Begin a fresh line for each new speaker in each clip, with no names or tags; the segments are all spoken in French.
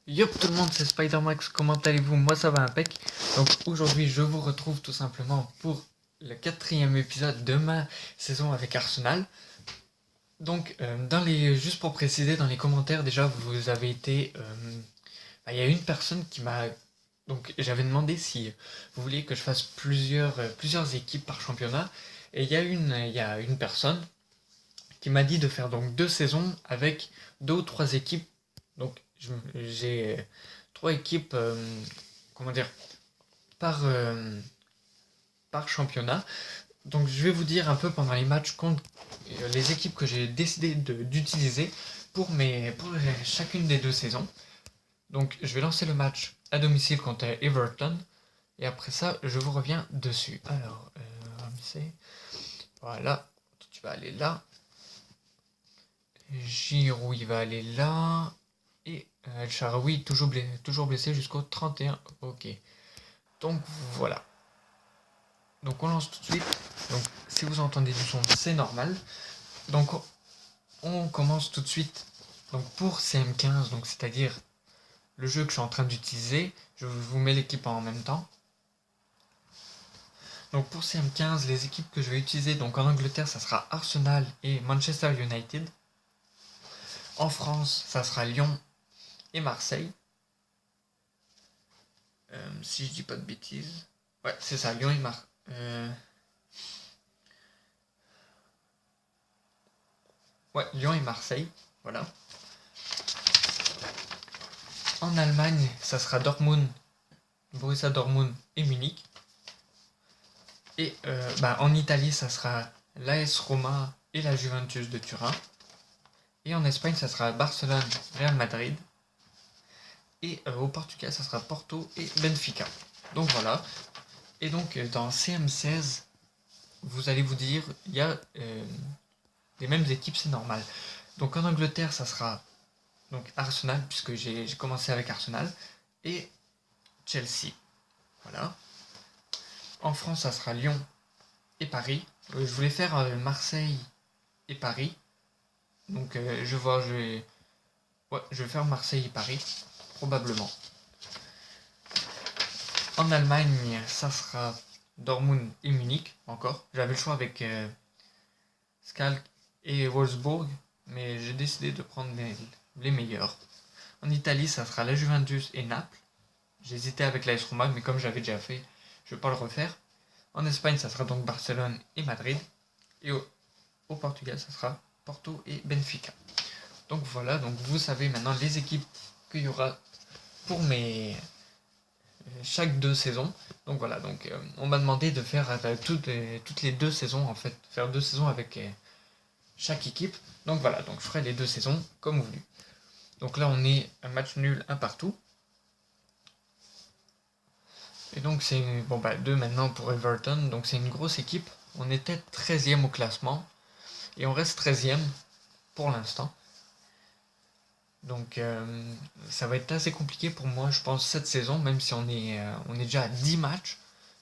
Yop tout le monde, c'est Spider-Max, comment allez-vous? Moi ça va impec. Donc aujourd'hui je vous retrouve tout simplement pour le quatrième épisode de ma saison avec Arsenal. Donc juste pour préciser, dans les commentaires déjà vous avez été... il y a une personne qui m'a... Donc j'avais demandé si vous vouliez que je fasse plusieurs équipes par championnat. Et il y a une personne qui m'a dit de faire donc 2 saisons avec 2 ou 3 équipes. Donc j'ai 3 équipes, comment dire, par championnat. Donc je vais vous dire un peu pendant les matchs contre les équipes que j'ai décidé d'utiliser pour chacune des 2 saisons. Donc je vais lancer le match à domicile contre Everton. Et après ça, je vous reviens dessus. Alors, Ramsey, voilà, tu vas aller là. Giroud, il va aller là. Et El Shaarawy, toujours blessé jusqu'au 31. Ok. Donc voilà. Donc on lance tout de suite. Donc si vous entendez du son, c'est normal. Donc on commence tout de suite. Donc pour CM15, donc c'est-à-dire le jeu que je suis en train d'utiliser, je vous mets l'équipe en même temps. Donc pour CM15, les équipes que je vais utiliser, donc en Angleterre, ça sera Arsenal et Manchester United. En France, ça sera Lyon et Marseille. Si je dis pas de bêtises. Ouais, c'est ça, Lyon et Marseille. Ouais, Lyon et Marseille, voilà. En Allemagne, ça sera Dortmund, Borussia Dortmund et Munich. Et en Italie, ça sera l'AS Roma et la Juventus de Turin. Et en Espagne, ça sera Barcelone, Real Madrid. Et au Portugal, ça sera Porto et Benfica. Donc voilà. Et donc dans CM16, vous allez vous dire, il y a les mêmes équipes, c'est normal. Donc en Angleterre, ça sera donc Arsenal, puisque j'ai commencé avec Arsenal, et Chelsea. Voilà. En France, ça sera Lyon et Paris. Je voulais faire Marseille et Paris. Donc je vais faire Marseille et Paris, probablement. En Allemagne, ça sera Dortmund et Munich, encore. J'avais le choix avec Schalke et Wolfsburg, mais j'ai décidé de prendre les meilleurs. En Italie, ça sera la Juventus et Naples. J'hésitais avec l'AS Roma, mais comme j'avais déjà fait, je ne vais pas le refaire. En Espagne, ça sera donc Barcelone et Madrid. Et au Portugal, ça sera Porto et Benfica. Donc voilà, donc vous savez maintenant les équipes qu'il y aura pour chaque 2 saisons. Donc voilà, donc on m'a demandé de faire toutes les 2 saisons, en fait, faire 2 saisons avec chaque équipe. Donc voilà, donc je ferai les 2 saisons comme voulu. Donc là, on est un match nul, un partout. Et donc c'est 2 maintenant pour Everton, donc c'est une grosse équipe. On était 13e au classement et on reste 13e pour l'instant. Donc ça va être assez compliqué pour moi, je pense, cette saison, même si on est déjà à 10 matchs.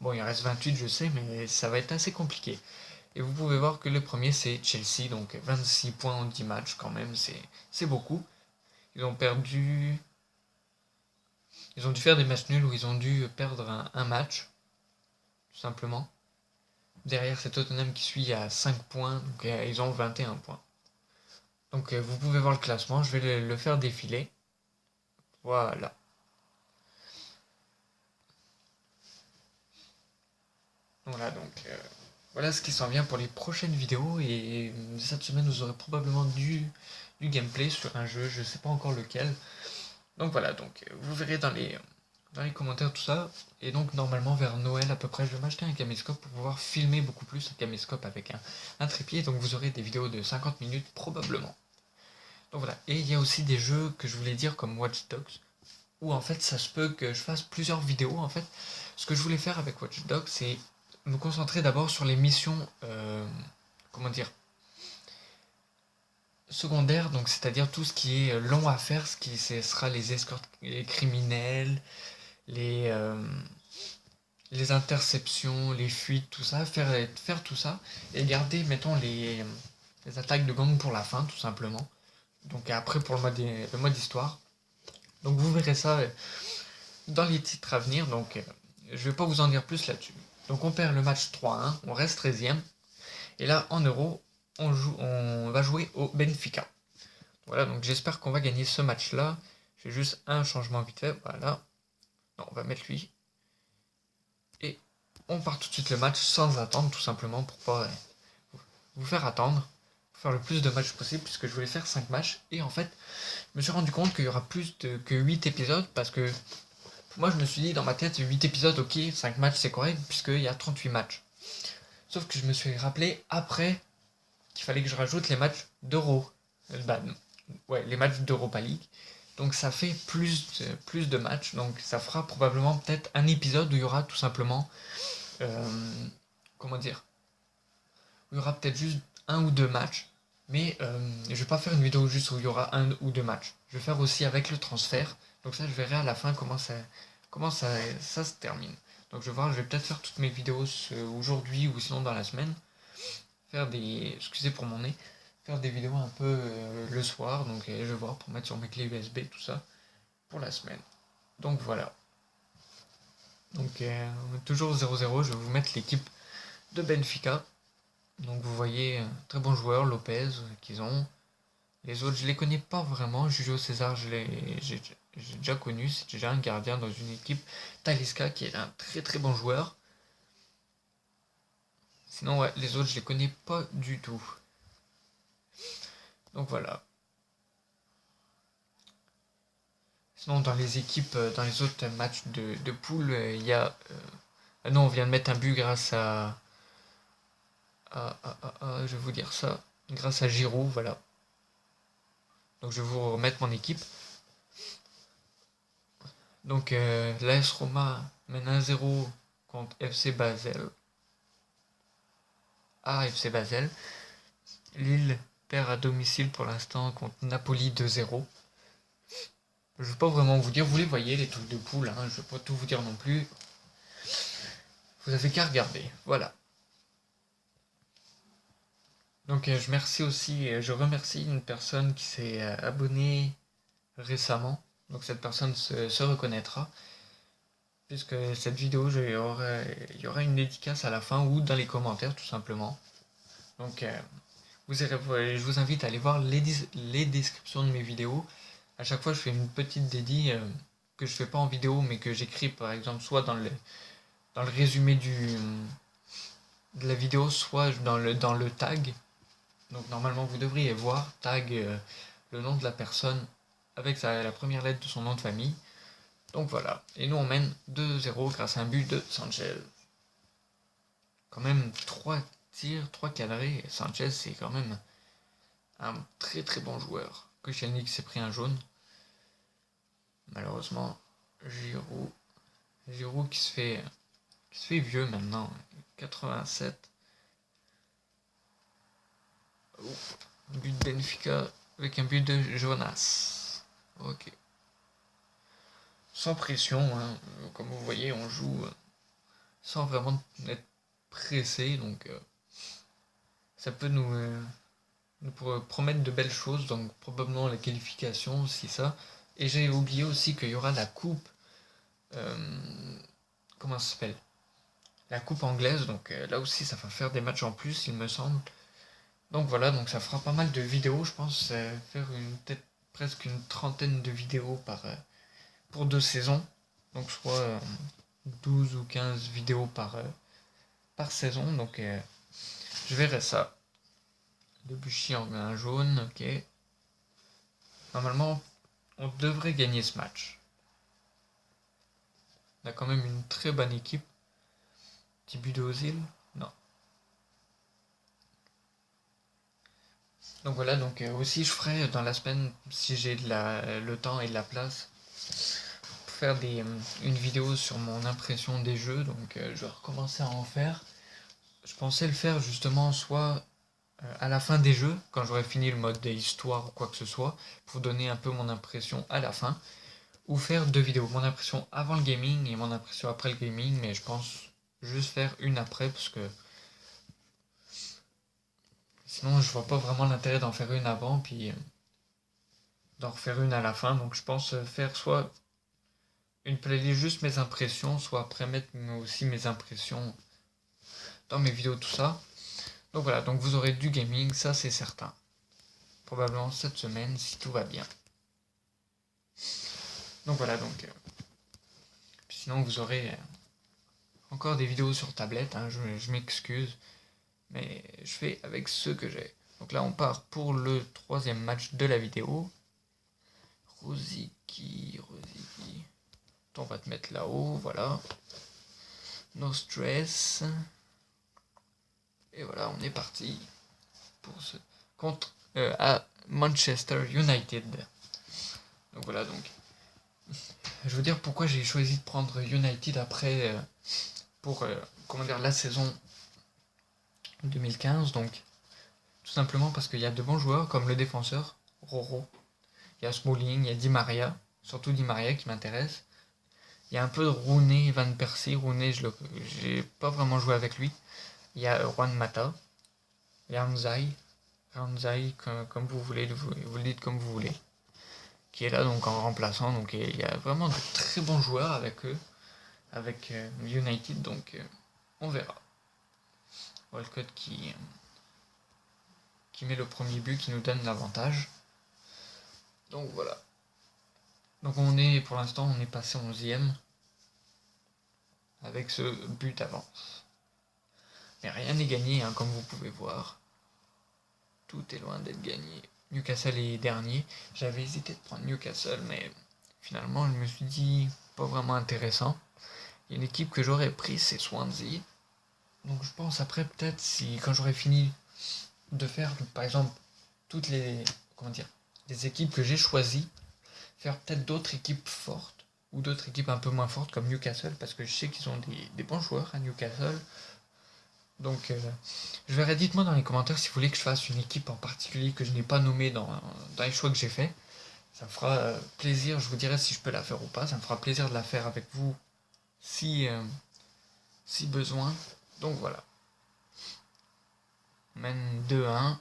Bon, il en reste 28, je sais, mais ça va être assez compliqué. Et vous pouvez voir que le premier, c'est Chelsea, donc 26 points en 10 matchs, quand même, c'est beaucoup. Ils ont perdu... Ils ont dû faire des matchs nuls où ils ont dû perdre un match, tout simplement. Derrière, c'est Tottenham qui suit à 5 points, donc ils ont 21 points. Donc vous pouvez voir le classement, je vais le faire défiler. Voilà. Voilà, donc voilà ce qui s'en vient pour les prochaines vidéos. Et cette semaine, vous aurez probablement du gameplay sur un jeu, je ne sais pas encore lequel. Donc voilà, donc vous verrez dans les commentaires tout ça. Et donc normalement vers Noël à peu près, je vais m'acheter un caméscope pour pouvoir filmer beaucoup plus un caméscope avec un trépied. Donc vous aurez des vidéos de 50 minutes probablement. Donc voilà, et il y a aussi des jeux que je voulais dire comme Watch Dogs, où en fait ça se peut que je fasse plusieurs vidéos en fait. Ce que je voulais faire avec Watch Dogs, c'est me concentrer d'abord sur les missions, comment dire, secondaires, donc c'est-à-dire tout ce qui est long à faire, ce sera les escortes les criminels, les, euh, les interceptions, les fuites, tout ça, faire tout ça, et garder, mettons, les attaques de gang pour la fin, tout simplement. Donc après, pour le mode histoire. Donc vous verrez ça dans les titres à venir, donc je vais pas vous en dire plus là-dessus. Donc on perd le match 3-1, on reste 13e, et là en Euro, on va jouer au Benfica. Voilà, donc j'espère qu'on va gagner ce match-là. J'ai juste un changement vite fait, voilà. Non, on va mettre lui. Et on part tout de suite le match sans attendre, tout simplement, pour pas vous faire attendre. Pour faire le plus de matchs possible, puisque je voulais faire 5 matchs. Et en fait, je me suis rendu compte qu'il y aura que 8 épisodes, parce que moi je me suis dit dans ma tête, 8 épisodes, ok, 5 matchs c'est correct, puisqu'il y a 38 matchs. Sauf que je me suis rappelé après qu'il fallait que je rajoute les matchs d'Euro. Bah, ouais, les matchs d'Europa League. Donc ça fait plus de matchs. Donc ça fera probablement peut-être un épisode où il y aura tout simplement... comment dire, où il y aura peut-être juste un ou deux matchs. Mais je vais pas faire une vidéo juste où il y aura un ou deux matchs. Je vais faire aussi avec le transfert. Donc ça, je verrai à la fin comment ça se termine. Donc je vais voir, je vais peut-être faire toutes mes vidéos aujourd'hui ou sinon dans la semaine. Faire des... Excusez pour mon nez. Faire des vidéos un peu le soir. Donc je vais voir pour mettre sur mes clés USB, tout ça. Pour la semaine. Donc voilà. Donc toujours 0-0, je vais vous mettre l'équipe de Benfica. Donc vous voyez, très bon joueur, Lopez, qu'ils ont. Les autres, je les connais pas vraiment. Julio César, j'ai déjà connu. C'est déjà un gardien dans une équipe. Talisca, qui est un très très bon joueur. Sinon, ouais, les autres, je les connais pas du tout. Donc voilà. Sinon, dans les équipes, dans les autres matchs de poule, il y a... non, on vient de mettre un but grâce je vais vous dire ça. Grâce à Giroud, voilà. Donc je vais vous remettre mon équipe. Donc l'AS Roma mène 1-0 contre FC Basel. FC Basel. Lille perd à domicile pour l'instant contre Napoli 2-0. Je ne vais pas vraiment vous dire, vous les voyez les trucs de poule, hein, je ne vais pas tout vous dire non plus. Vous avez qu'à regarder, voilà. Donc je remercie une personne qui s'est abonnée récemment. Donc cette personne se reconnaîtra. Puisque cette vidéo, il y aura une dédicace à la fin ou dans les commentaires tout simplement. Donc je vous invite à aller voir les descriptions de mes vidéos. À chaque fois, je fais une petite dédie que je fais pas en vidéo, mais que j'écris par exemple soit dans le résumé de la vidéo, soit dans le tag. Donc normalement, vous devriez voir tag le nom de la personne avec la première lettre de son nom de famille. Donc voilà. Et nous, on mène 2-0 grâce à un but de Sanchez. Quand même 3 tirs, 3 cadrés. Sanchez, c'est quand même un très très bon joueur. Koscielny s'est pris un jaune. Malheureusement, Giroud qui se fait vieux maintenant. 87. But de Benfica avec un but de Jonas. Ok. Sans pression, hein. Comme vous voyez, on joue sans vraiment être pressé, donc ça peut nous promettre de belles choses, donc probablement la qualification, aussi ça. Et j'ai oublié aussi qu'il y aura la coupe, comment ça s'appelle, la coupe anglaise, donc là aussi ça va faire des matchs en plus, il me semble. Donc voilà, donc ça fera pas mal de vidéos, je pense, faire peut-être presque une trentaine de vidéos pour 2 saisons, donc soit 12 ou 15 vidéos par saison, donc je verrai ça. Debuchy en un jaune, ok. Normalement, on devrait gagner ce match. On a quand même une très bonne équipe. Petit but de Ozil, non. Donc voilà, donc aussi je ferai dans la semaine, si j'ai le temps et de la place, pour faire une vidéo sur mon impression des jeux. Donc je vais recommencer à en faire. Je pensais le faire justement soit à la fin des jeux, quand j'aurai fini le mode histoire ou quoi que ce soit, pour donner un peu mon impression à la fin, ou faire 2 vidéos, mon impression avant le gaming et mon impression après le gaming, mais je pense juste faire une après, parce que sinon je vois pas vraiment l'intérêt d'en faire une avant, puis d'en refaire une à la fin. Donc je pense faire soit une playlist juste mes impressions, soit après mettre aussi mes impressions dans mes vidéos, tout ça. Donc voilà, donc vous aurez du gaming, ça c'est certain. Probablement cette semaine si tout va bien. Donc voilà, donc sinon vous aurez encore des vidéos sur tablette, hein, je m'excuse, mais je fais avec ce que j'ai. Donc là on part pour le 3e match de la vidéo. Rosicky. On va te mettre là-haut, voilà. No stress. Et voilà, on est parti pour ce contre à Manchester United. Donc voilà, donc je veux dire pourquoi j'ai choisi de prendre United après pour comment dire la saison 2015. Donc tout simplement parce qu'il y a de bons joueurs comme le défenseur Roro. Il y a Smalling, il y a Di Maria, surtout Di Maria qui m'intéresse. Il y a un peu de Rooney, Van Persie. Rooney, j'ai pas vraiment joué avec lui. Il y a Juan Mata. Il y a Ranzai, comme vous voulez, vous le dites comme vous voulez. Qui est là donc en remplaçant. Donc il y a vraiment de très bons joueurs avec eux. Avec United. Donc on verra. Walcott qui met le premier but qui nous donne l'avantage. Donc voilà. Donc pour l'instant on est passé 11e avec ce but d'avance. Mais rien n'est gagné, hein, comme vous pouvez voir. Tout est loin d'être gagné. Newcastle est dernier. J'avais hésité de prendre Newcastle, mais finalement je me suis dit pas vraiment intéressant. Il y a une équipe que j'aurais prise, c'est Swansea. Donc je pense après peut-être quand j'aurai fini de faire par exemple toutes les équipes que j'ai choisies, faire peut-être d'autres équipes fortes ou d'autres équipes un peu moins fortes comme Newcastle, parce que je sais qu'ils ont des bons joueurs à Newcastle. Donc je verrai, dites-moi dans les commentaires si vous voulez que je fasse une équipe en particulier que je n'ai pas nommée dans les choix que j'ai fait. Ça me fera plaisir, je vous dirai si je peux la faire ou pas. Ça me fera plaisir de la faire avec vous si besoin. Donc voilà. On mène 2-1.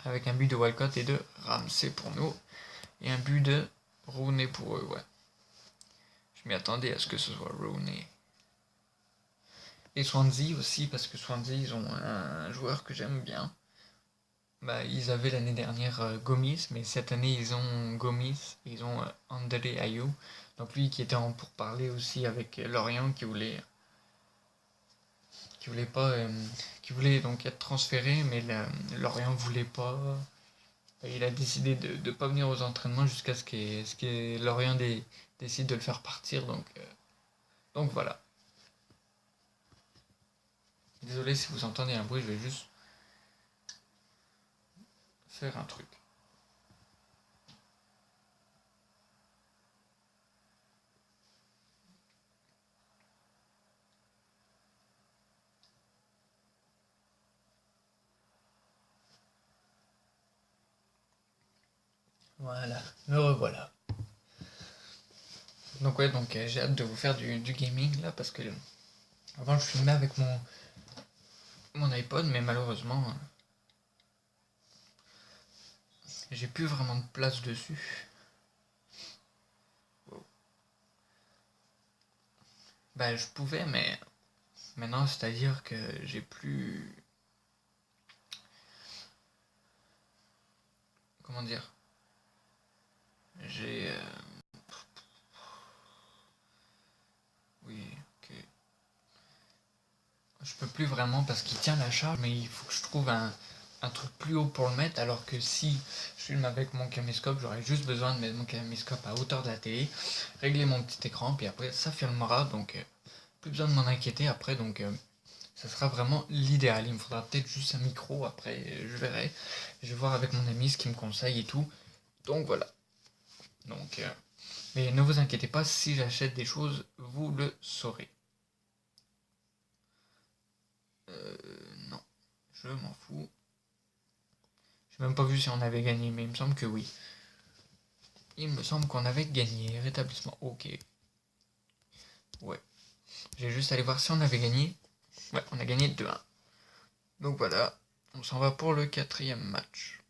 Avec un but de Walcott et de Ramsey pour nous. Et un but de Rooney pour eux, ouais. Je m'y attendais à ce que ce soit Rooney. Et Swansea aussi, parce que Swansea, ils ont un joueur que j'aime bien. Bah, ils avaient l'année dernière Gomis, mais cette année, ils ont Gomis, ils ont André Ayou. Donc lui qui était en pourparlers aussi avec Lorient, qui voulait pas... qui voulait donc être transféré, mais Lorient voulait pas. Il a décidé de ne pas venir aux entraînements jusqu'à ce que Lorient décide de le faire partir. Donc voilà. Désolé si vous entendez un bruit, je vais juste faire un truc. Voilà, me revoilà. Donc ouais, donc j'ai hâte de vous faire du gaming là, parce que avant je filmais avec mon iPod, mais malheureusement j'ai plus vraiment de place dessus. Wow. Bah je pouvais, mais maintenant c'est-à-dire que j'ai plus... Comment dire, j'ai... Oui, ok. Je peux plus vraiment parce qu'il tient la charge, mais il faut que je trouve un truc plus haut pour le mettre, alors que si je filme avec mon caméscope, j'aurais juste besoin de mettre mon caméscope à hauteur de la télé, régler mon petit écran, puis après ça filmera, donc plus besoin de m'en inquiéter après, donc ça sera vraiment l'idéal. Il me faudra peut-être juste un micro, après je verrai, je vais voir avec mon ami ce qu'il me conseille et tout, donc voilà. Donc, mais ne vous inquiétez pas, si j'achète des choses, vous le saurez. Non, je m'en fous. J'ai même pas vu si on avait gagné, mais il me semble que oui. Il me semble qu'on avait gagné. Rétablissement, ok. Ouais. J'ai juste allé voir si on avait gagné. Ouais, on a gagné 2-1. Donc voilà. On s'en va pour le 4e match.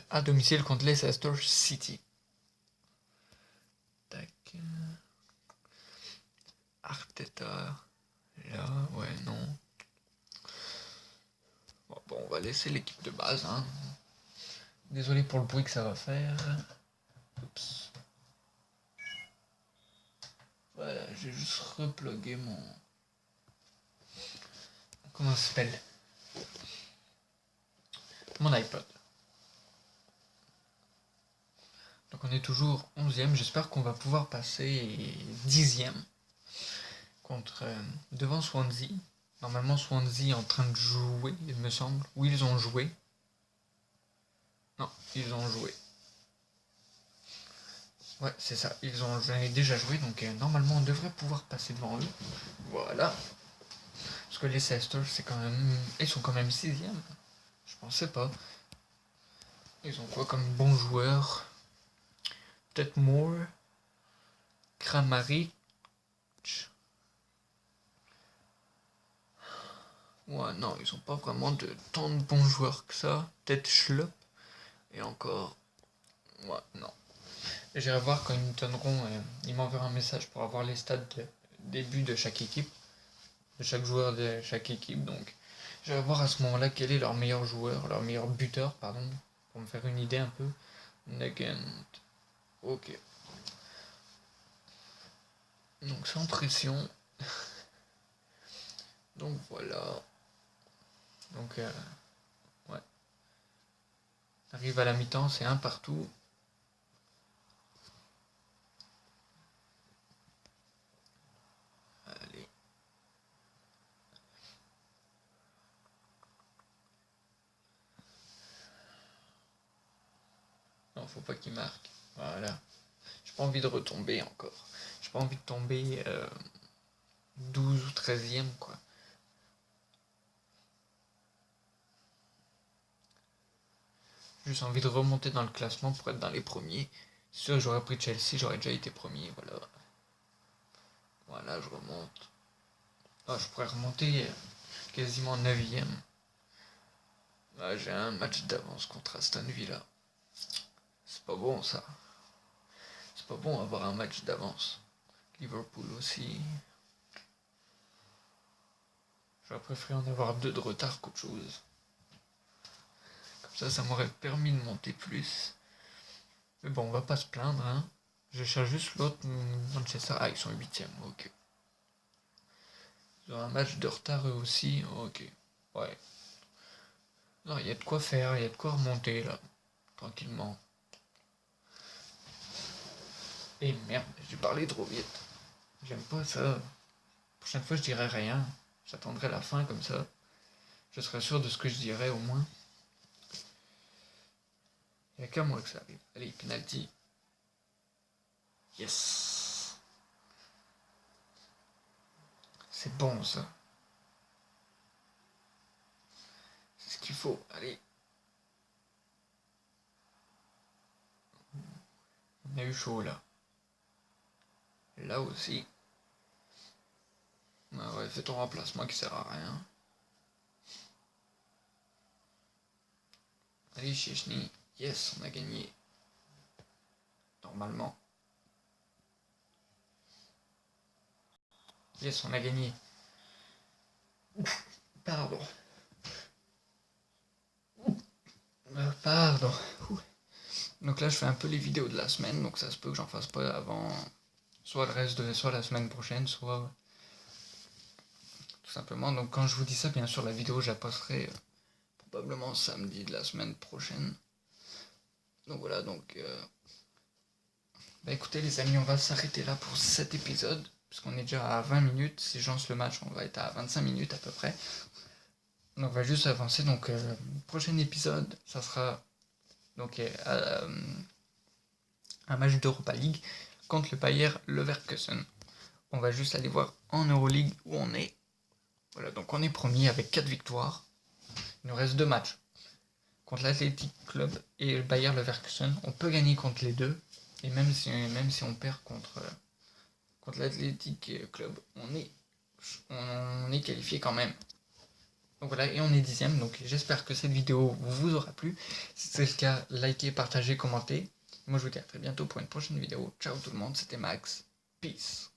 À domicile contre Leicester City. Tac. Arteta. Là, ouais, non. Bon, on va laisser l'équipe de base. Hein. Désolé pour le bruit que ça va faire. Oups. Voilà, j'ai juste replugué mon... Comment ça s'appelle? Mon iPod. Donc on est toujours 11e. J'espère qu'on va pouvoir passer 10e contre devant Swansea. Normalement Swansea est en train de jouer, il me semble. Oui, ils ont joué. Non, ils ont joué. Ouais, c'est ça. Ils ont déjà joué, donc normalement on devrait pouvoir passer devant eux. Voilà. Parce que les Leicester, c'est quand même... Ils sont quand même 6e. Je pensais pas. Ils ont quoi comme bons joueurs? Peut-être Moore, Kramaric. Ouais, non, ils ont pas vraiment tant de bons joueurs que ça. Peut-être Schlupp. Et encore... Ouais, non. J'irai voir quand ils me donneront... ils m'enverront un message pour avoir les stats de début de chaque équipe. De chaque joueur de chaque équipe, donc... J'irai voir à ce moment-là quel est leur meilleur joueur, leur meilleur buteur, pardon. Pour me faire une idée un peu. Nugent. Ok. Donc sans pression. Donc voilà. Donc ouais. Arrive à la mi-temps, c'est un partout. Allez. Non, faut pas qu'il marque. Voilà. J'ai pas envie de retomber encore. J'ai pas envie de tomber 12 ou 13e quoi. J'ai juste envie de remonter dans le classement pour être dans les premiers. C'est sûr que j'aurais pris Chelsea, j'aurais déjà été premier, voilà. Voilà, je remonte. Ah, je pourrais remonter quasiment 9e. Ah, j'ai un match d'avance contre Aston Villa. C'est pas bon ça. C'est pas bon avoir un match d'avance. Liverpool aussi. J'aurais préféré en avoir 2 de retard qu'autre chose. Comme ça m'aurait permis de monter plus. Mais bon, on va pas se plaindre, hein. Je cherche juste l'autre Manchester. Ah, ils sont 8e, ok. Ils ont un match de retard eux aussi, ok. Ouais. Non, il y a de quoi faire, il y a de quoi remonter là. Tranquillement. Et merde, j'ai parlé trop vite. J'aime pas ça. La prochaine fois, je dirai rien. J'attendrai la fin comme ça. Je serai sûr de ce que je dirai au moins. Il n'y a qu'à moi que ça arrive. Allez, penalty. Yes. C'est bon ça. C'est ce qu'il faut. Allez. On a eu chaud là. Là aussi. Ah ouais, fais ton remplacement qui sert à rien. Allez, Chechny. Yes, on a gagné. Normalement. Yes, on a gagné. Pardon. Pardon. Donc là, je fais un peu les vidéos de la semaine, donc ça se peut que j'en fasse pas avant soit soit la semaine prochaine, soit tout simplement. Donc quand je vous dis ça, bien sûr, la vidéo, je la posterai probablement samedi de la semaine prochaine. Donc voilà, donc... Bah écoutez les amis, on va s'arrêter là pour cet épisode, puisqu'on est déjà à 20 minutes. Si je lance le match, on va être à 25 minutes à peu près. Donc on va juste avancer. Donc le prochain épisode, ça sera donc un match d'Europa League contre le Bayer Leverkusen. On va juste aller voir en Euroleague où on est. Voilà, donc on est premier avec 4 victoires. Il nous reste 2 matchs. Contre l'Athletic Club et le Bayer Leverkusen. On peut gagner contre les deux. Et même si on perd contre l'Athletic Club, on est qualifié quand même. Donc voilà, et on est 10e, donc j'espère que cette vidéo vous aura plu. Si c'est le cas, likez, partagez, commentez. Moi je vous dis à très bientôt pour une prochaine vidéo. Ciao tout le monde, c'était Max. Peace.